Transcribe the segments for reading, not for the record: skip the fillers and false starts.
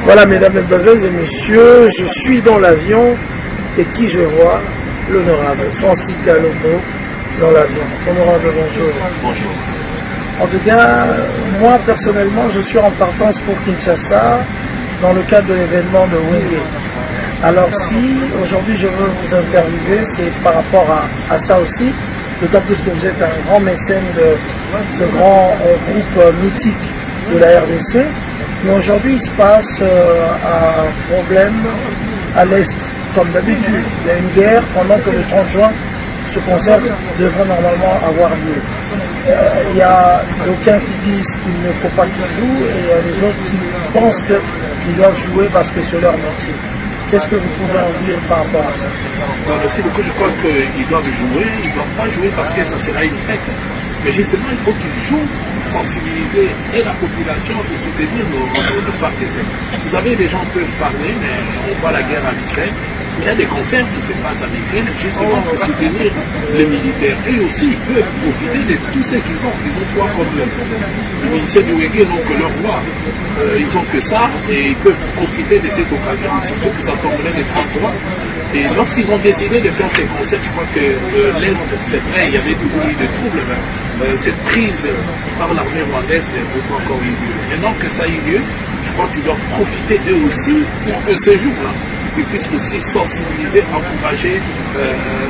Voilà, mesdames, mesdemoiselles et messieurs, je suis dans l'avion et qui je vois? L'honorable Francis Kalombo dans l'avion. Honorable, bonjour. Bonjour. En tout cas, moi personnellement, je suis en partance pour Kinshasa dans le cadre de l'événement de Wenge. Alors si aujourd'hui je veux vous interviewer, c'est par rapport à ça aussi, d'autant plus que vous êtes un grand mécène de ce grand groupe mythique de la RDC. Mais aujourd'hui, il se passe un problème à l'Est, comme d'habitude. Il y a une guerre pendant que le 30 juin, ce concert devrait normalement avoir lieu. Il y a d'aucuns qui disent qu'il ne faut pas qu'ils jouent et il y a les autres qui pensent qu'ils doivent jouer parce que c'est leur métier. Qu'est-ce que vous pouvez en dire par rapport à ça? Merci beaucoup. Je crois qu'ils doivent jouer. Ils ne doivent pas jouer parce que ça sera une fête. Mais justement, il faut qu'ils jouent, sensibiliser et la population et soutenir nos partisans. Vous savez, les gens peuvent parler, mais on voit la guerre en Ukraine. Il y a des concerts qui se passent en Ukraine justement pour soutenir les militaires. Et aussi, ils peuvent profiter de tout ce qu'ils ont. Ils ont quoi comme les musiciens du Wenge n'ont que leur voix. Ils ont que ça et ils peuvent profiter de cette occasion, surtout que ça tomberait les 33. Et lorsqu'ils ont décidé de faire ces concerts, je crois que l'Est, c'est vrai, il y avait toujours eu des troubles. Cette prise par l'armée rwandaise n'est pas encore eu lieu. Maintenant que ça a eu lieu, je crois qu'ils doivent profiter eux aussi pour que ce jour-là, ils puissent aussi sensibiliser, encourager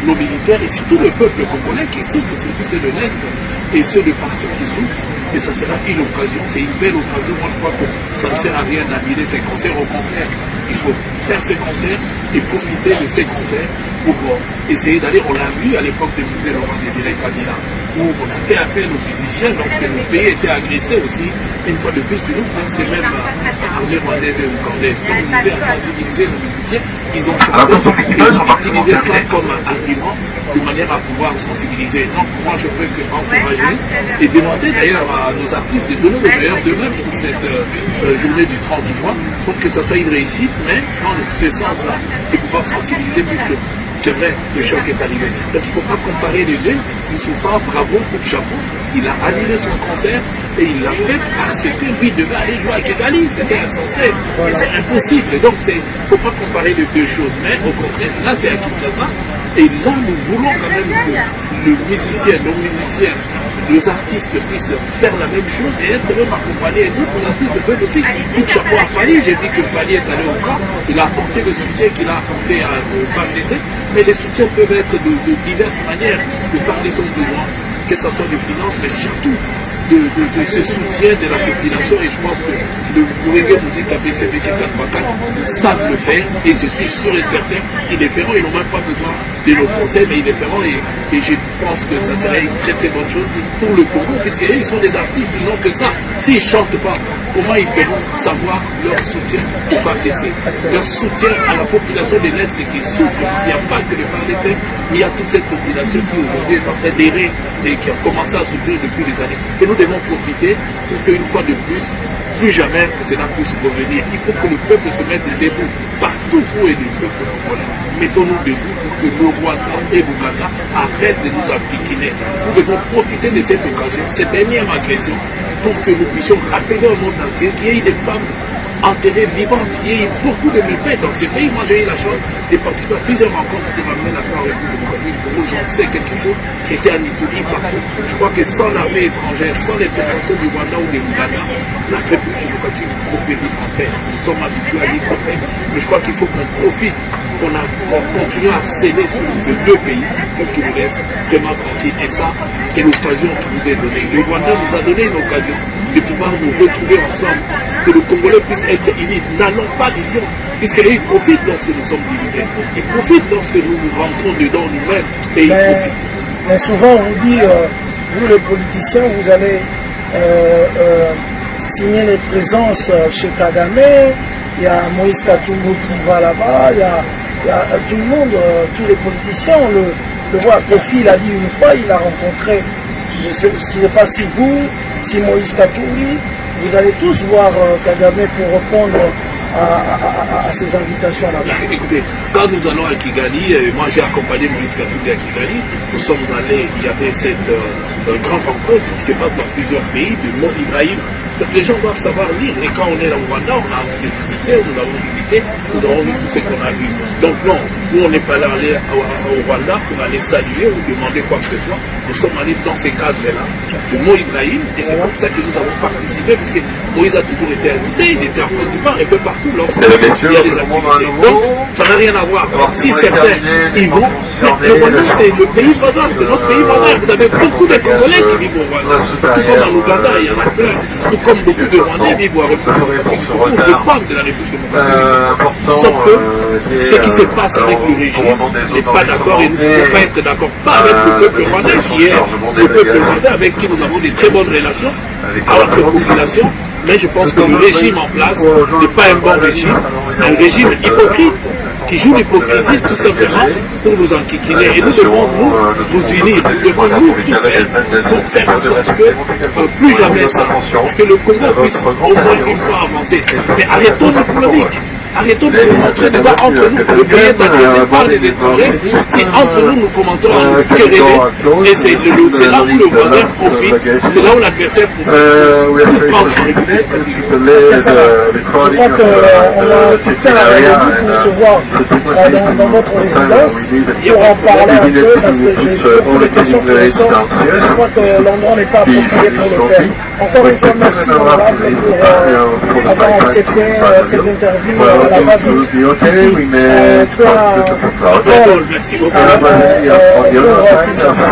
nos militaires et surtout le peuple congolais qui souffre, surtout ceux de l'Est et ceux de partout qui souffrent. Et ça sera une occasion, c'est une belle occasion. Moi je crois que ça ne sert à rien d'annuler ces concerts, au contraire, il faut faire ces concerts et profiter de ces concerts pour essayer d'aller, on l'a vu à l'époque du musée Laurent Désiré Kabila, où on a fait appel aux musiciens lorsque le pays était agressé aussi, une fois de plus, toujours par ces mêmes armées rwandaises et ougandaises. Donc on essaie de sensibiliser nos musiciens, ils ont utilisé ça comme argument de manière à pouvoir sensibiliser. Donc moi je peux encourager et demander d'ailleurs à nos artistes de donner le meilleur d'eux-mêmes pour cette journée du 30 juin pour que ça soit une réussite, mais dans ce sens-là, et pouvoir sensibiliser puisque c'est vrai, le choc est arrivé. Donc il ne faut pas comparer les deux. Youssoufa, bravo, coup de chapeau. Il a annulé son concert et il l'a fait parce que lui devait aller jouer à Kigali. C'était insensé. Et c'est impossible. Donc il ne faut pas comparer les deux choses. Mais au contraire, là c'est à Kinshasa. Et là nous voulons quand même que le musicien, nos musiciens, les artistes puissent faire la même chose et être même accompagnés. Et d'autres artistes peuvent aussi. Coup de chapeau à Fali. J'ai vu que Fali est allé au camp. Il a apporté le soutien qu'il a apporté aux femmes d'essai. Mais les soutiens peuvent être de diverses manières de faire les autres besoins, que ce soit de finances, mais surtout de ce soutien de la population. Et je pense que le Wenge Musique ABCBG 4x4 savent le faire et je suis sûr et certain qu'ils le feront. Ils n'ont même pas besoin de nos conseils, mais ils le feront et je pense que ça serait une très très bonne chose pour le Congo, puisqu'ils ils sont des artistes, ils n'ont que ça. S'ils ne chantent pas, comment ils feront savoir leur soutien aux FARDC, leur soutien à la population de l'Est qui souffre, parce qu'il n'y a pas que les FARDC, mais il y a toute cette population qui aujourd'hui est en train d'errer et qui a commencé à souffrir depuis des années. Et nous devons profiter pour qu'une fois de plus jamais que cela puisse revenir. Il faut que le peuple se mette debout partout où est le peuple congolais. Mettons-nous debout pour que le Rwanda et l'Ouganda arrêtent de nous abdiquer. Nous devons profiter de cette occasion, cette dernière agression, pour que nous puissions rappeler au monde entier qu'il y ait des femmes enterrées vivantes. Il y a eu beaucoup de méfaits dans ces pays. Moi, j'ai eu la chance de participer à plusieurs rencontres de m'amener la part République où j'en sais quelque chose. J'étais en Italie partout. Je crois que sans l'armée étrangère, sans l'intervention du Rwanda ou de l'Ouganda, la République démocratique ne peut vivre en paix. Nous sommes habitués à vivre en paix. Mais je crois qu'il faut qu'on profite, qu'on continue à sceller sur ces deux pays pour qu'ils nous laissent vraiment tranquilles. Et ça, c'est l'occasion qui nous est donnée. Le Rwanda nous a donné une occasion de pouvoir nous retrouver ensemble, que le Congolais puisse être unis. N'allons pas division, puisqu'ils profitent lorsque nous sommes divisés. Ils profitent lorsque nous nous rentrons dedans nous-mêmes et ils profitent. Mais souvent on vous dit, vous les politiciens, vous allez signer les présences chez Kagame, il y a Moïse Katumbo qui va là-bas, il y a tout le monde, tous les politiciens, on le voit. Kofi l'a dit une fois, il a rencontré, je ne sais pas si vous, si Moïse Katumbi, vous allez tous voir Kagame pour répondre à ces invitations là-bas? Écoutez, quand nous allons à Kigali, moi j'ai accompagné Moïse Katumbi à Kigali, nous sommes allés, il y avait cette grande rencontre qui se passe dans plusieurs pays, du Mont Ibrahim. Donc les gens doivent savoir lire. Et quand on est au Rwanda, on a visité, nous avons visité, nous avons vu tout ce qu'on a vu. Donc non, nous on n'est pas allé au Rwanda pour aller saluer ou demander quoi que ce soit. Nous sommes allés dans ces cadres-là, du Mont Ibrahim, et c'est comme ça que nous avons participé, puisque Moïse a toujours été invité, il était en Côte d'Ivoire, un peu partout lorsqu'il y a des activités. Donc ça n'a rien à voir. Si certains y vont, le Rwanda c'est le pays voisin, c'est notre pays voisin. Vous avez beaucoup de Congolais qui vivent au Rwanda, tout comme en Ouganda, il y en a plein. Tout comme beaucoup de Rwandais vivent au République de la République démocratique. Sauf que ce qui se passe avec le régime n'est pas d'accord et nous ne pouvons pas être d'accord, pas avec le peuple rwandais qui est le peuple voisin avec qui nous avons de très bonnes relations à notre population. Mais je pense que le régime en place n'est pas un bon régime, un régime hypocrite qui joue l'hypocrisie tout simplement pour nous enquiquiner. Et nous devons nous unir, nous devons nous tout faire pour faire en sorte que plus jamais ça, que le Congo puisse au moins une fois avancer. Mais arrêtons nos polémiques. Arrêtons de nous montrer des débats entre nous. Le pays est agressé par les étrangers. Si entre nous, nous commentons à quereller, et c'est là où le voisin profite, c'est là où l'adversaire profite. Tout prendre en régulier. Je crois qu'on a fixé un rendez-vous pour se voir dans votre résidence pour en parler un peu, parce que j'ai beaucoup de questions qui me sont. Je crois que l'endroit n'est pas approprié pour le faire. Encore une fois, merci honorable pour avoir accepté cette interview. La radio ici, Merci beaucoup. pour Kinshasa.